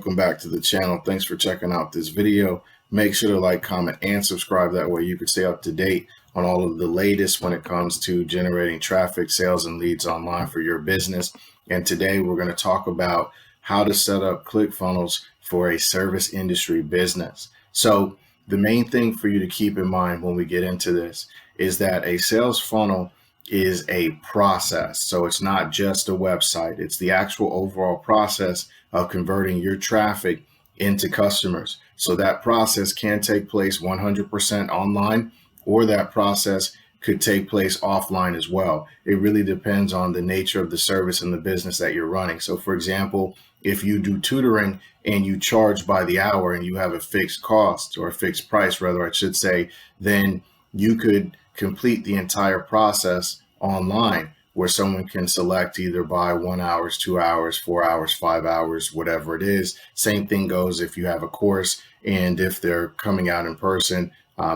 Welcome back to the channel. Thanks for checking out this video. Make sure to like, comment, and subscribe. That way you can stay up to date on all of the latest when it comes to generating traffic, sales, and leads online for your business. And today we're going to talk about how to set up Clickfunnels for a service industry business. So the main thing for you to keep in mind when we get into this is that a sales funnel is a process. So it's not just a website. It's the actual overall process of converting your traffic into customers. So that process can take place 100% online, or that process could take place offline as well. It really depends on the nature of the service and the business that you're running. So for example, if you do tutoring and you charge by the hour and you have a fixed cost, or a fixed price rather, I should say, then you could complete the entire process online, where someone can select either buy 1 hour, 2 hours, 4 hours, 5 hours, whatever it is. Same thing goes if you have a course and if they're coming out in person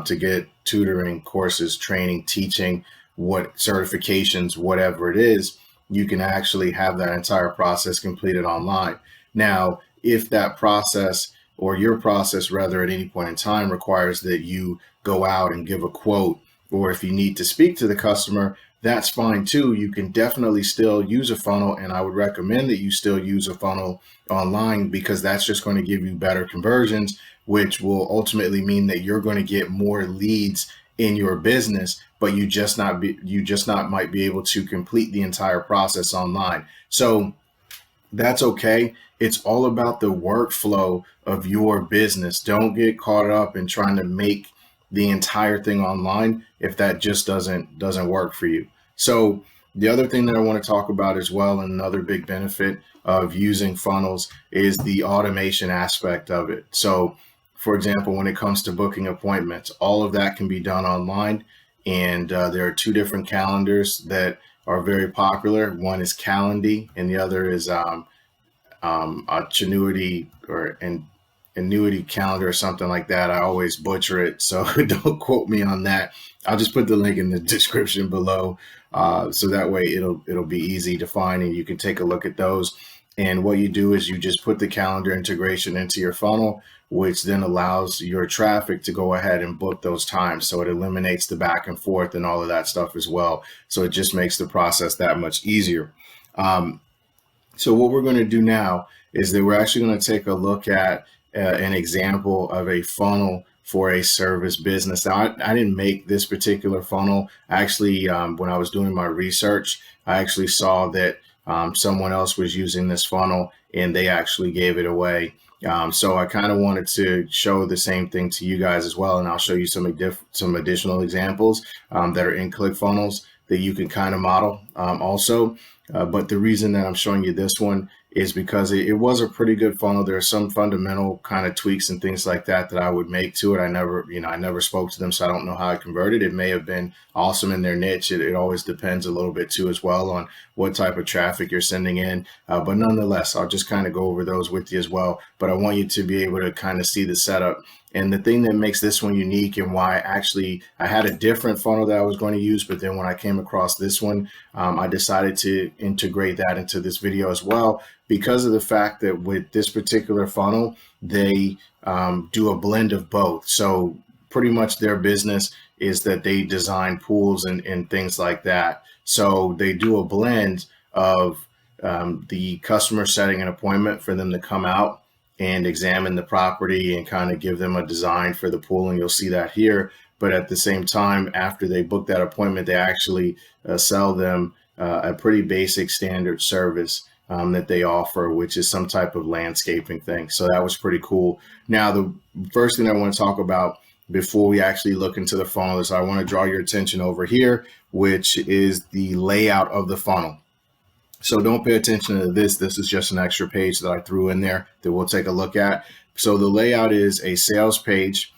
to get tutoring, courses, training, teaching, what certifications, whatever it is, you can actually have that entire process completed online. Now, if that process, or your process rather, at any point in time requires that you go out and give a quote, or if you need to speak to the customer, that's fine too. You can definitely still use a funnel, and I would recommend that you still use a funnel online, because that's just going to give you better conversions, which will ultimately mean that you're going to get more leads in your business, but you just not might be able to complete the entire process online. So that's okay. It's all about the workflow of your business. Don't get caught up in trying to make the entire thing online if that just doesn't work for you. So the other thing that I want to talk about as well, and another big benefit of using funnels, is the automation aspect of it. So for example, when it comes to booking appointments, all of that can be done online. And there are two different calendars that are very popular. One is Calendly and the other is Genuity, or annuity calendar or something like that. I always butcher it, so don't quote me on that. I'll just put the link in the description below, so that way it'll be easy to find and you can take a look at those. And what you do is you just put the calendar integration into your funnel, which then allows your traffic to go ahead and book those times. So it eliminates the back and forth and all of that stuff as well. So it just makes the process that much easier. So what we're going to do now is that we're actually going to take a look at an example of a funnel for a service business. Now, I didn't make this particular funnel. Actually, when I was doing my research, I actually saw that someone else was using this funnel and they actually gave it away. So I kind of wanted to show the same thing to you guys as well. And I'll show you some additional examples that are in ClickFunnels that you can kind of model also. But the reason that I'm showing you this one is because it was a pretty good funnel. There are some fundamental kind of tweaks and things like that I would make to it. I never spoke to them, so I don't know how I converted. It may have been awesome in their niche. It always depends a little bit too as well on what type of traffic you're sending in. But nonetheless, I'll just kind of go over those with you as well. But I want you to be able to kind of see the setup. And the thing that makes this one unique, and why I had a different funnel that I was going to use, but then when I came across this one, I decided to integrate that into this video as well, because of the fact that with this particular funnel, they do a blend of both. So pretty much their business is that they design pools and things like that. So they do a blend of the customer setting an appointment for them to come out and examine the property and kind of give them a design for the pool, and you'll see that here. But at the same time, after they book that appointment, they actually sell them a pretty basic standard service that they offer, which is some type of landscaping thing. So that was pretty cool. Now, the first thing I want to talk about before we actually look into the funnel is I want to draw your attention over here, which is the layout of the funnel. So don't pay attention to this. This is just an extra page that I threw in there that we'll take a look at. So the layout is a sales page,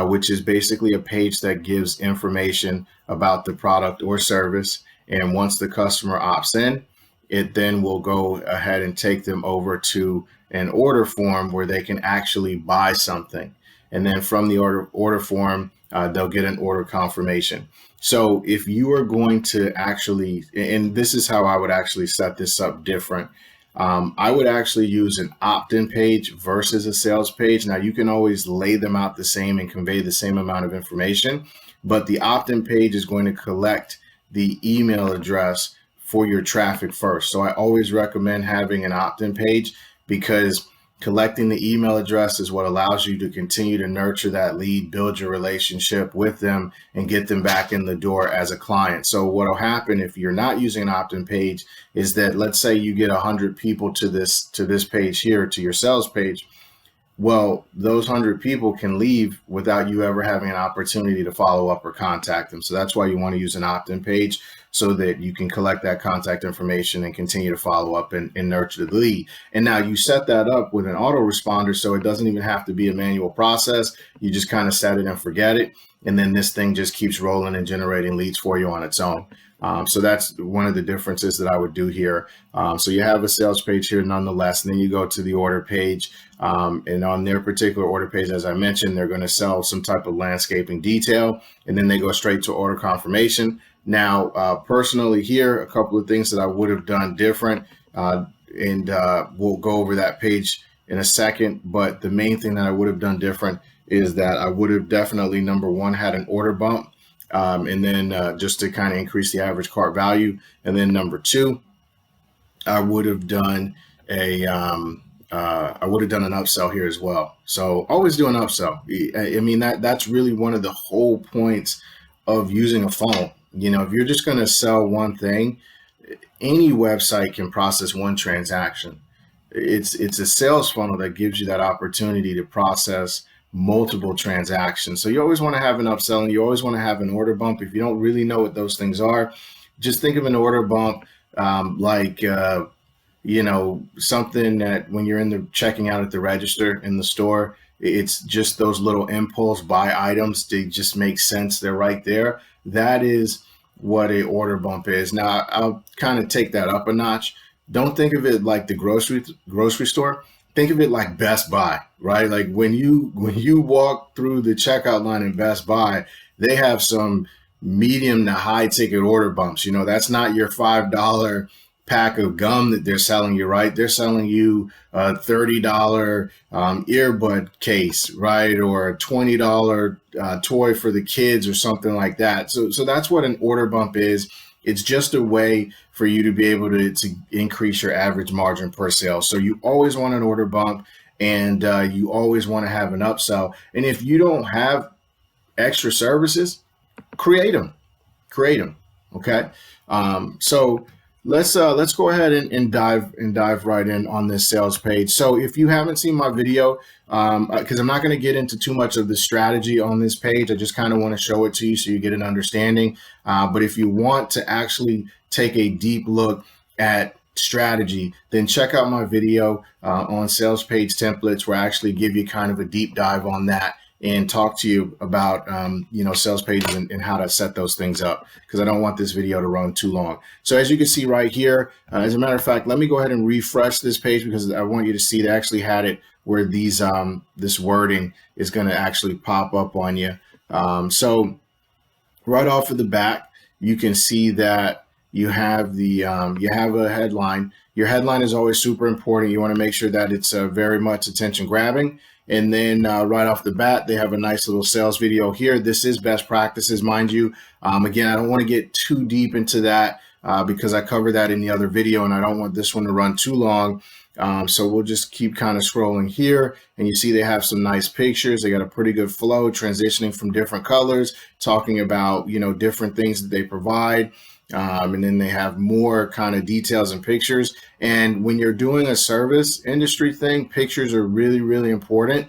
which is basically a page that gives information about the product or service. And once the customer opts in, it then will go ahead and take them over to an order form where they can actually buy something. And then from the order form, they'll get an order confirmation. So if you are going to actually, and this is how I would actually set this up different. I would actually use an opt-in page versus a sales page. Now, you can always lay them out the same and convey the same amount of information, but the opt-in page is going to collect the email address for your traffic first. So I always recommend having an opt-in page, because collecting the email address is what allows you to continue to nurture that lead, build your relationship with them, and get them back in the door as a client. So what will happen if you're not using an opt-in page is that, let's say you get 100 people to this page here, to your sales page. Well, those 100 people can leave without you ever having an opportunity to follow up or contact them. So that's why you want to use an opt-in page, so that you can collect that contact information and continue to follow up and nurture the lead. And now you set that up with an autoresponder, so it doesn't even have to be a manual process. You just kind of set it and forget it. And then this thing just keeps rolling and generating leads for you on its own. So that's one of the differences that I would do here. So you have a sales page here nonetheless, and then you go to the order page. And on their particular order page, as I mentioned, they're going to sell some type of landscaping detail, and then they go straight to order confirmation. Now, personally here, a couple of things that I would have done different, and we'll go over that page in a second. But the main thing that I would have done different is that I would have definitely, number one, had an order bump. And then just to kind of increase the average cart value. And then number two, I would have done an upsell here as well. So always do an upsell. I mean, that's really one of the whole points of using a funnel. You know, if you're just going to sell one thing, any website can process one transaction. It's a sales funnel that gives you that opportunity to process multiple transactions. So you always want to have an upsell, and you always want to have an order bump. If you don't really know what those things are, just think of an order bump something that when you're in the checking out at the register in the store, it's just those little impulse buy items. They just make sense. They're right there. That is what a order bump is. Now, I'll kind of take that up a notch. Don't think of it like the grocery store. Think of it like Best Buy, right? Like when you walk through the checkout line in Best Buy, they have some medium to high ticket order bumps. You know, that's not your $5 pack of gum that they're selling you, right? They're selling you a $30 earbud case, right? Or a $20 toy for the kids or something like that. So that's what an order bump is. It's just a way for you to be able to increase your average margin per sale. So you always want an order bump, and you always want to have an upsell. And if you don't have extra services, create them. Okay. So let's go ahead and dive right in on this sales page. So if you haven't seen my video, because I'm not going to get into too much of the strategy on this page, I just kind of want to show it to you so you get an understanding. But if you want to actually take a deep look at strategy, then check out my video on sales page templates, where I actually give you kind of a deep dive on that and talk to you about sales pages and how to set those things up, because I don't want this video to run too long. So as you can see right here, as a matter of fact, let me go ahead and refresh this page, because I want you to see they actually had it where these this wording is going to actually pop up on you. So right off of the bat, you can see that you have the you have a headline. Your headline is always super important. You want to make sure that it's very much attention grabbing. And then right off the bat, they have a nice little sales video here. This is best practices, mind you. Again, I don't want to get too deep into that because I covered that in the other video, and I don't want this one to run too long. So we'll just keep kind of scrolling here, and you see they have some nice pictures. They got a pretty good flow, transitioning from different colors, talking about, different things that they provide. And then they have more kind of details and pictures. And when you're doing a service industry thing, pictures are really, really important.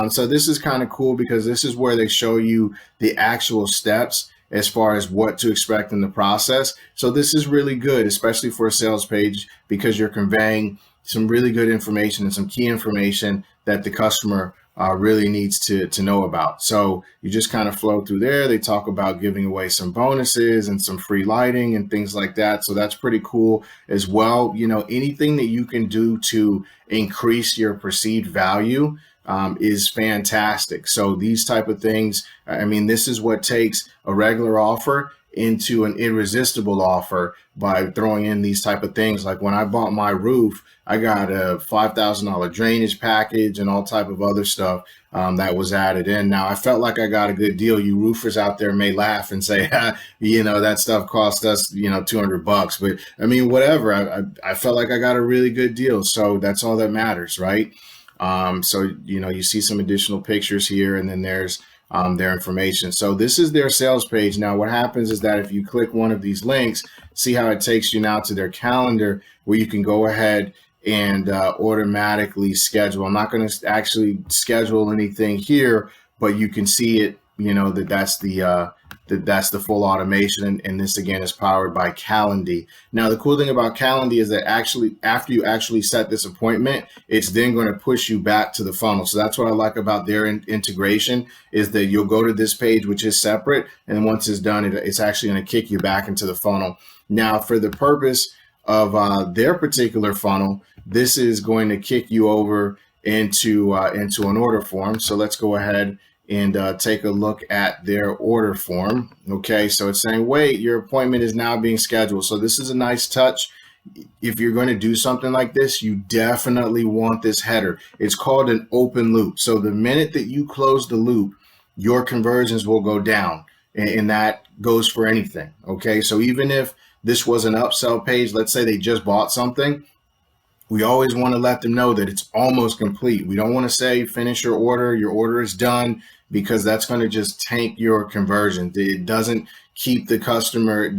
So this is kind of cool, because this is where they show you the actual steps as far as what to expect in the process. So this is really good, especially for a sales page, because you're conveying some really good information and some key information that the customer really needs to know about. So you just kind of flow through there. They talk about giving away some bonuses and some free lighting and things like that. So that's pretty cool as well. Anything that you can do to increase your perceived value is fantastic. So these type of things, I mean, this is what takes a regular offer into an irresistible offer by throwing in these type of things. Like when I bought my roof, I got a $5,000 drainage package and all type of other stuff that was added in. Now I felt like I got a good deal. You roofers out there may laugh and say, that stuff cost us, $200, but I mean, whatever. I felt like I got a really good deal. So that's all that matters, right? So, you see some additional pictures here, and then there's their information. So this is their sales page. Now, what happens is that if you click one of these links, see how it takes you now to their calendar where you can go ahead and automatically schedule. I'm not going to actually schedule anything here, but you can see it, that's the full automation. And this again is powered by Calendly. Now, the cool thing about Calendly is that actually after you actually set this appointment, it's then going to push you back to the funnel. So that's what I like about their integration, is that you'll go to this page, which is separate. And once it's done, it's actually going to kick you back into the funnel. Now, for the purpose of their particular funnel, this is going to kick you over into an order form. So let's go ahead and take a look at their order form. Okay, so it's saying, wait, your appointment is now being scheduled. So this is a nice touch. If you're going to do something like this, you definitely want this header. It's called an open loop. So the minute that you close the loop, your conversions will go down, and that goes for anything. Okay, so even if this was an upsell page, let's say they just bought something, we always want to let them know that it's almost complete. We don't want to say finish your order is done, because that's going to just tank your conversion. It doesn't keep the customer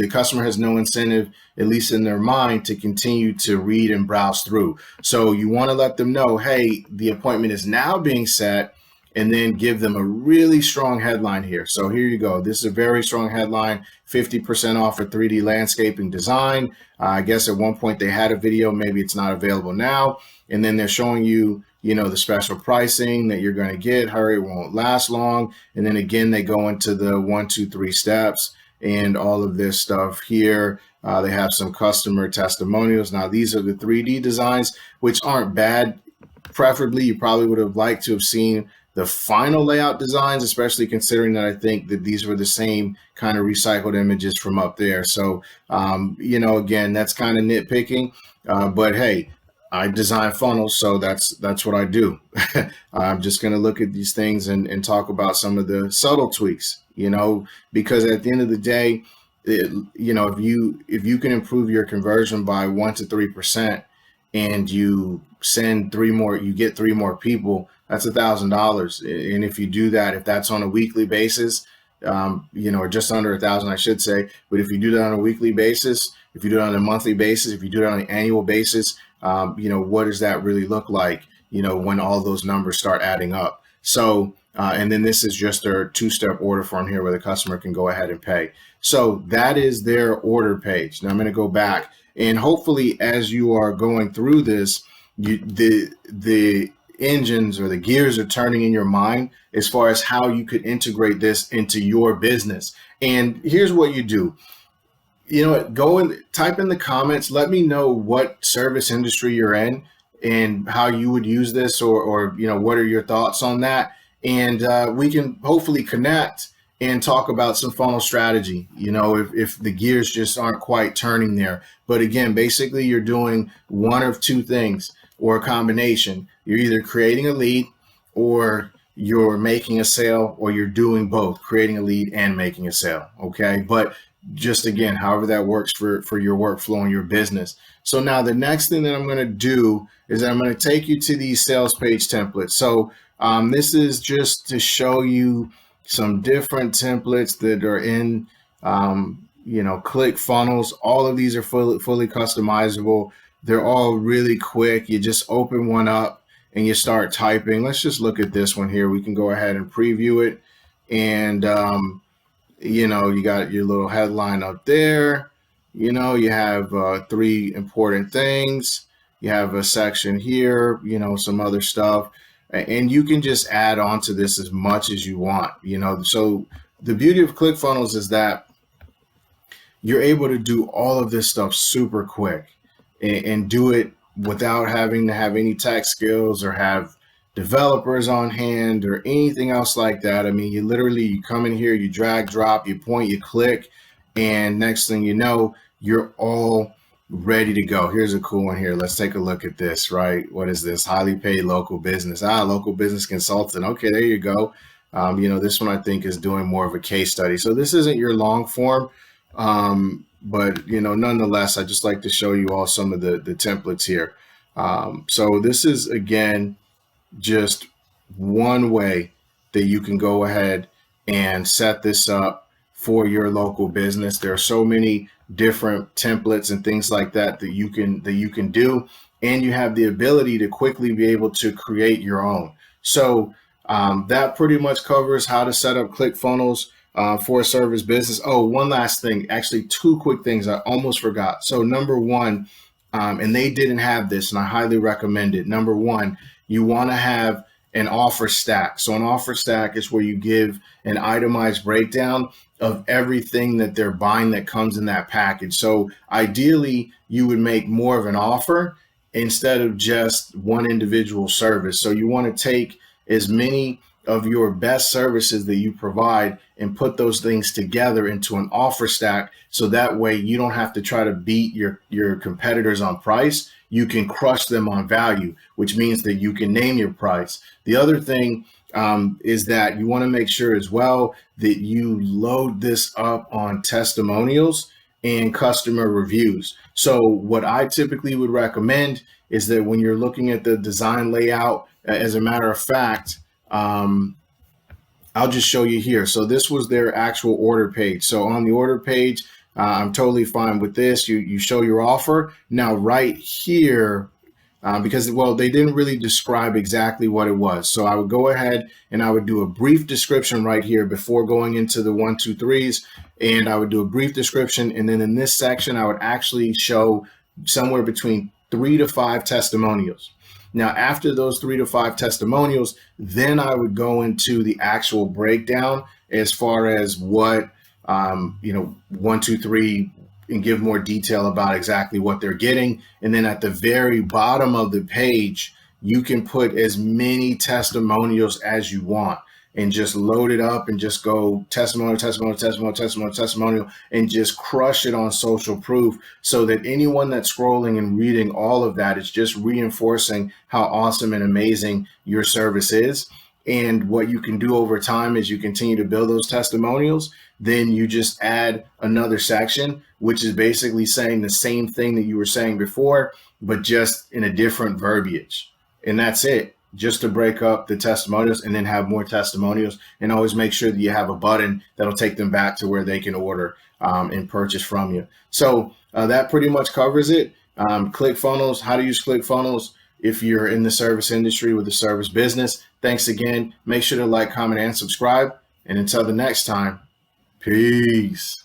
has no incentive, at least in their mind, to continue to read and browse through. So you want to let them know, hey, the appointment is now being set, and then give them a really strong headline here. So here you go. This is a very strong headline, 50% off for 3D landscaping design. I guess at one point they had a video, maybe it's not available now. And then they're showing you, the special pricing that you're going to get. Hurry, it won't last long. And then again, they go into the 1, 2, 3 steps and all of this stuff here. They have some customer testimonials. Now, these are the 3D designs, which aren't bad. Preferably, you probably would have liked to have seen the final layout designs, especially considering that I think that these were the same kind of recycled images from up there. So, again, that's kind of nitpicking, but hey, I design funnels, so that's what I do. I'm just going to look at these things and talk about some of the subtle tweaks, because at the end of the day, if you can improve your conversion by 1 to 3%, and you send you get 3 more people, that's $1,000. And if you do that, if that's on a weekly basis, or just under 1,000, I should say, but if you do that on a weekly basis, if you do it on a monthly basis, if you do it on an annual basis, what does that really look like, when all those numbers start adding up? So, and then this is just a 2-step order form here where the customer can go ahead and pay. So that is their order page. Now I'm going to go back, and hopefully as you are going through this, the engines or the gears are turning in your mind as far as how you could integrate this into your business. And here's what you do. Go and type in the comments. Let me know what service industry you're in and how you would use this, or what are your thoughts on that? And we can hopefully connect and talk about some funnel strategy, if the gears just aren't quite turning there. But again, basically you're doing one of two things, or a combination. You're either creating a lead, or you're making a sale, or you're doing both, creating a lead and making a sale. Okay. But just again, however that works for your workflow and your business. So now the next thing that I'm going to do is that I'm going to take you to these sales page templates. So this is just to show you some different templates that are in, Clickfunnels. All of these are fully customizable. They're all really quick. You just open one up and you start typing. Let's just look at this one here. We can go ahead and preview it. And, you got your little headline up there. You have 3 important things. You have a section here, some other stuff. And you can just add on to this as much as you want, So the beauty of ClickFunnels is that you're able to do all of this stuff super quick and do it without having to have any tech skills or have developers on hand or anything else like that. I mean, you come in here, you drag, drop, you point, you click, And next thing you know, you're all ready to go. Here's a cool one here. Let's take a look at this, right? What is this? Highly paid local business. Local business consultant. Okay, there you go. This one I think is doing more of a case study. So this isn't your long form, but nonetheless, I just like to show you all some of the templates here. So this is, again, just one way that you can go ahead and set this up for your local business. There are so many different templates and things like that that you can do, and you have the ability to quickly be able to create your own. So that pretty much covers how to set up ClickFunnels for a service business. Oh, one last thing, actually two quick things I almost forgot. So number one, and they didn't have this, and I highly recommend it. Number one, you want to have an offer stack. So an offer stack is where you give an itemized breakdown of everything that they're buying that comes in that package. So ideally, you would make more of an offer instead of just one individual service. So you want to take as many of your best services that you provide and put those things together into an offer stack. So that way you don't have to try to beat your competitors on price. You can crush them on value, which means that you can name your price. The other thing is that you want to make sure as well that you load this up on testimonials and customer reviews. So what I typically would recommend is that when you're looking at the design layout, as a matter of fact, I'll just show you here. So this was their actual order page. So on the order page, I'm totally fine with this. You show your offer. Now right here, because, well, they didn't really describe exactly what it was. So I would go ahead and I would do a brief description right here before going into the 1, 2, 3s. And I would do a brief description. And then in this section, I would actually show somewhere between 3 to 5 testimonials. Now, after those 3 to 5 testimonials, then I would go into the actual breakdown as far as what, 1, 2, 3, and give more detail about exactly what they're getting. And then at the very bottom of the page, you can put as many testimonials as you want and just load it up and just go testimonial, testimonial, testimonial, testimonial, testimonial, and just crush it on social proof so that anyone that's scrolling and reading all of that is just reinforcing how awesome and amazing your service is. And what you can do over time as you continue to build those testimonials, then you just add another section, which is basically saying the same thing that you were saying before, but just in a different verbiage. And that's it, just to break up the testimonials and then have more testimonials. And always make sure that you have a button that'll take them back to where they can order and purchase from you. So that pretty much covers it. ClickFunnels, how to use ClickFunnels if you're in the service industry with a service business. Thanks again. Make sure to like, comment, and subscribe. And until the next time, peace.